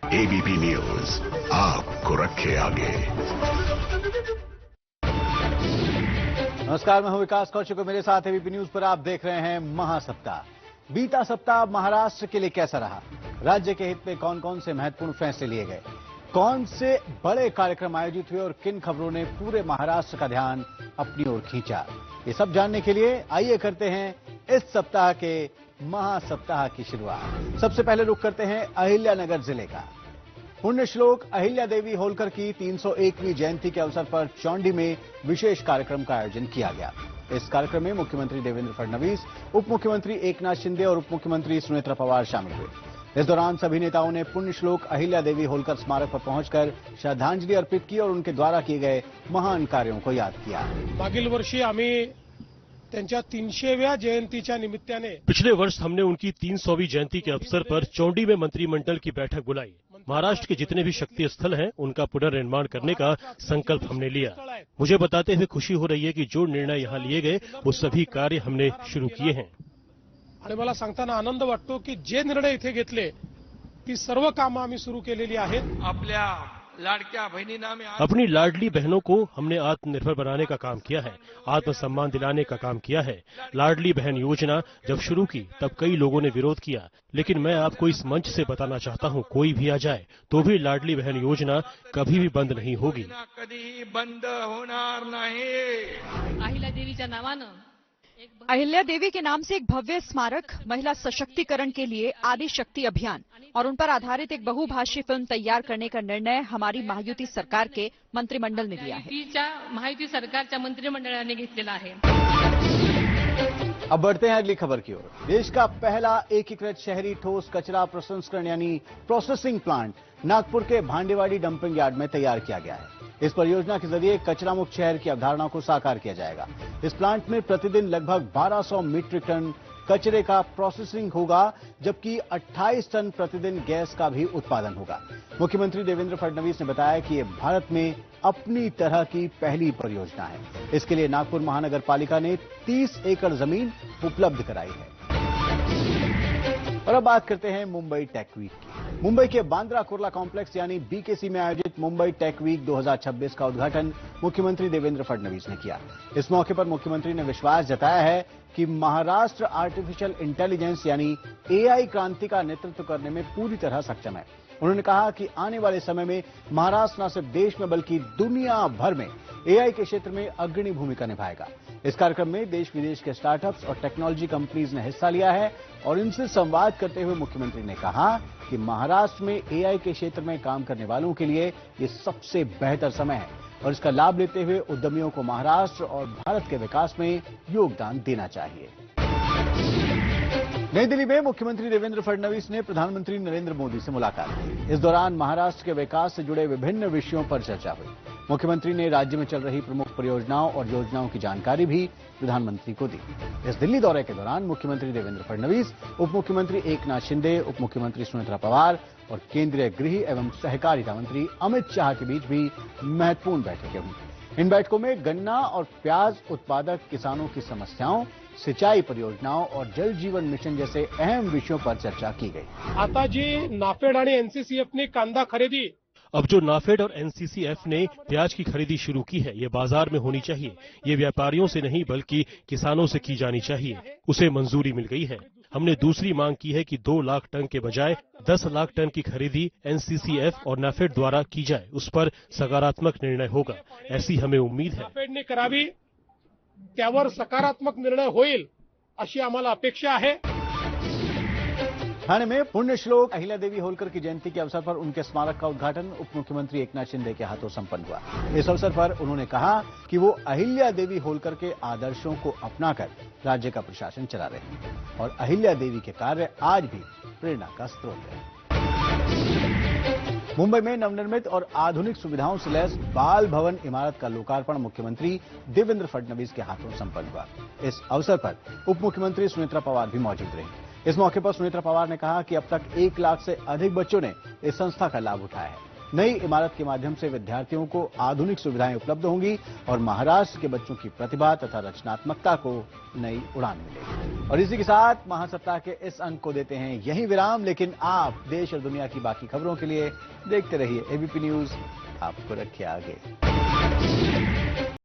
ABP news आपको रखे आगे। नमस्कार, मैं हूं विकास कौशिक। मेरे साथ एबीपी न्यूज पर आप देख रहे हैं महासप्ताह। बीता सप्ताह महाराष्ट्र के लिए कैसा रहा? राज्य के हित में कौन कौन से महत्वपूर्ण फैसले लिए गए? कौन से बड़े कार्यक्रम आयोजित हुए और किन खबरों ने पूरे महाराष्ट्र का ध्यान अपनी ओर खींचा? ये सब जानने के लिए आइए करते हैं इस सप्ताह के महासप्ताह की शुरुआत। सबसे पहले रुख करते हैं अहिल्यानगर जिले का। पुण्य श्लोक अहिल्या देवी होलकर की 301वीं जयंती के अवसर पर चौंडी में विशेष कार्यक्रम का आयोजन किया गया। इस कार्यक्रम में मुख्यमंत्री देवेंद्र फडणवीस, उप मुख्यमंत्री एकनाथ शिंदे और उप मुख्यमंत्री सुनेत्रा पवार शामिल हुए। इस दौरान सभी नेताओं ने पुण्य श्लोक अहिल्या देवी होलकर स्मारक पर पहुंचकर श्रद्धांजलि अर्पित की और उनके द्वारा किए गए महान कार्यों को याद किया। मागील वर्षी आम्ही त्यांच्या 300व्या जयंतीच्या निमित्ताने पिछले वर्ष हमने उनकी 300वीं जयंती के अवसर पर चौंडी में मंत्रिमंडल की बैठक बुलाई। महाराष्ट्र के जितने भी शक्ति स्थल हैं उनका पुनर्निर्माण करने का संकल्प हमने लिया। मुझे बताते हुए खुशी हो रही है कि जो निर्णय यहाँ लिए गए वो सभी कार्य हमने शुरू किए हैं। आणि मला सांगताना आनंद वाटतो की जे निर्णय इथे घेतले ती सर्व कामं आम्ही सुरू केलेली आहेत। आपल्या लाडक्या बहिणींना अपनी लाडली बहनों को हमने आत्मनिर्भर बनाने का काम किया है, आत्मसम्मान दिलाने का काम किया है। लाडली बहन योजना जब शुरू की तब कई लोगों ने विरोध किया, लेकिन मैं आपको इस मंच से बताना चाहता हूं, कोई भी आ जाए तो भी लाडली बहन योजना कभी भी बंद नहीं होगी। कधीही बंद होणार नाही। अहिल्या देवीच्या नावानं अहिल्या देवी के नाम से एक भव्य स्मारक, महिला सशक्तिकरण के लिए आदि शक्ति अभियान और उन पर आधारित एक बहुभाषी फिल्म तैयार करने का निर्णय हमारी महायुति सरकार के मंत्रिमंडल ने लिया है। महायुती सरकारच्या मंत्रिमंडळाने घेतलेला आहे। अब बढ़ते हैं अगली खबर की ओर। देश का पहला एकीकृत शहरी ठोस कचरा प्रसंस्करण यानी प्रोसेसिंग प्लांट नागपुर के भांडेवाड़ी डंपिंग यार्ड में तैयार किया गया है। इस परियोजना के जरिए कचरा मुक्त शहर की अवधारणा को साकार किया जाएगा। इस प्लांट में प्रतिदिन लगभग 1200 मीट्रिक टन कचरे का प्रोसेसिंग होगा, जबकि 28 टन प्रतिदिन गैस का भी उत्पादन होगा। मुख्यमंत्री देवेंद्र फडणवीस ने बताया कि ये भारत में अपनी तरह की पहली परियोजना है। इसके लिए नागपुर महानगर पालिका ने 30 एकड़ जमीन उपलब्ध कराई है। और अब बात करते हैं मुंबई टेक वीक की। मुंबई के बांद्रा कुर्ला कॉम्प्लेक्स यानी बीकेसी में आयोजित मुंबई टेक वीक 2026 का उद्घाटन मुख्यमंत्री देवेंद्र फडणवीस ने किया। इस मौके पर मुख्यमंत्री ने विश्वास जताया है कि महाराष्ट्र आर्टिफिशियल इंटेलिजेंस यानी एआई क्रांति का नेतृत्व करने में पूरी तरह सक्षम है। उन्होंने कहा कि आने वाले समय में महाराष्ट्र न सिर्फ देश में बल्कि दुनिया भर में एआई के क्षेत्र में अग्रणी भूमिका निभाएगा। इस कार्यक्रम में देश विदेश के स्टार्टअप्स और टेक्नोलॉजी कंपनीज ने हिस्सा लिया है और इनसे संवाद करते हुए मुख्यमंत्री ने कहा कि महाराष्ट्र में एआई के क्षेत्र में काम करने वालों के लिए ये सबसे बेहतर समय है और इसका लाभ लेते हुए उद्यमियों को महाराष्ट्र और भारत के विकास में योगदान देना चाहिए। नई दिल्ली में मुख्यमंत्री देवेंद्र फडणवीस ने प्रधानमंत्री नरेंद्र मोदी से मुलाकात की। इस दौरान महाराष्ट्र के विकास से जुड़े विभिन्न विषयों पर चर्चा हुई। मुख्यमंत्री ने राज्य में चल रही प्रमुख परियोजनाओं और योजनाओं की जानकारी भी प्रधानमंत्री को दी। इस दिल्ली दौरे के दौरान मुख्यमंत्री देवेंद्र फडणवीस, उप मुख्यमंत्री एकनाथ शिंदे, उप मुख्यमंत्री सुनेत्रा पवार और केंद्रीय गृह एवं सहकारिता मंत्री अमित शाह के बीच भी महत्वपूर्ण बैठकें हुई। इन बैठकों में गन्ना और प्याज उत्पादक किसानों की समस्याओं, सिंचाई परियोजनाओं और जल जीवन मिशन जैसे अहम विषयों पर चर्चा की गई। आता जी नाफेड आणि एनसीसीएफ ने कांदा खरेदी, अब जो नाफेड और एनसीसीएफ ने प्याज की खरीदी शुरू की है, ये बाजार में होनी चाहिए। ये व्यापारियों से नहीं बल्कि किसानों से की जानी चाहिए। उसे मंजूरी मिल गई है। हमने दूसरी मांग की है कि 2 लाख टन के बजाय 10 लाख टन की खरीदी एनसीसीएफ और नाफेड द्वारा की जाए। उस पर सकारात्मक निर्णय होगा, ऐसी हमें उम्मीद है। नाफेडने करावी, त्यावर सकारात्मक निर्णय होईल अशी आम्हाला अपेक्षा आहे। ठाणे में पुण्य श्लोक अहिल्या देवी होलकर की जयंती के अवसर पर उनके स्मारक का उद्घाटन उप मुख्यमंत्री एकनाथ शिंदे के हाथों संपन्न हुआ। इस अवसर पर उन्होंने कहा कि वो अहिल्या देवी होलकर के आदर्शों को अपनाकर राज्य का प्रशासन चला रहे हैं और अहिल्या देवी के कार्य आज भी प्रेरणा का स्रोत है। मुंबई में नवनिर्मित और आधुनिक सुविधाओं से लैस बाल भवन इमारत का लोकार्पण मुख्यमंत्री देवेंद्र फडणवीस के हाथों संपन्न हुआ। इस अवसर पर उप मुख्यमंत्री सुनेत्रा पवार भी मौजूद रहीं। इस मौके पर सुनेत्रा पवार ने कहा कि अब तक 1 लाख से अधिक बच्चों ने इस संस्था का लाभ उठाया है। नई इमारत के माध्यम से विद्यार्थियों को आधुनिक सुविधाएं उपलब्ध होंगी और महाराष्ट्र के बच्चों की प्रतिभा तथा रचनात्मकता को नई उड़ान मिलेगी। और इसी के साथ महासप्ताह के इस अंक को देते हैं यही विराम, लेकिन आप देश और दुनिया की बाकी खबरों के लिए देखते रहिए एबीपी न्यूज, आपको रखे आगे।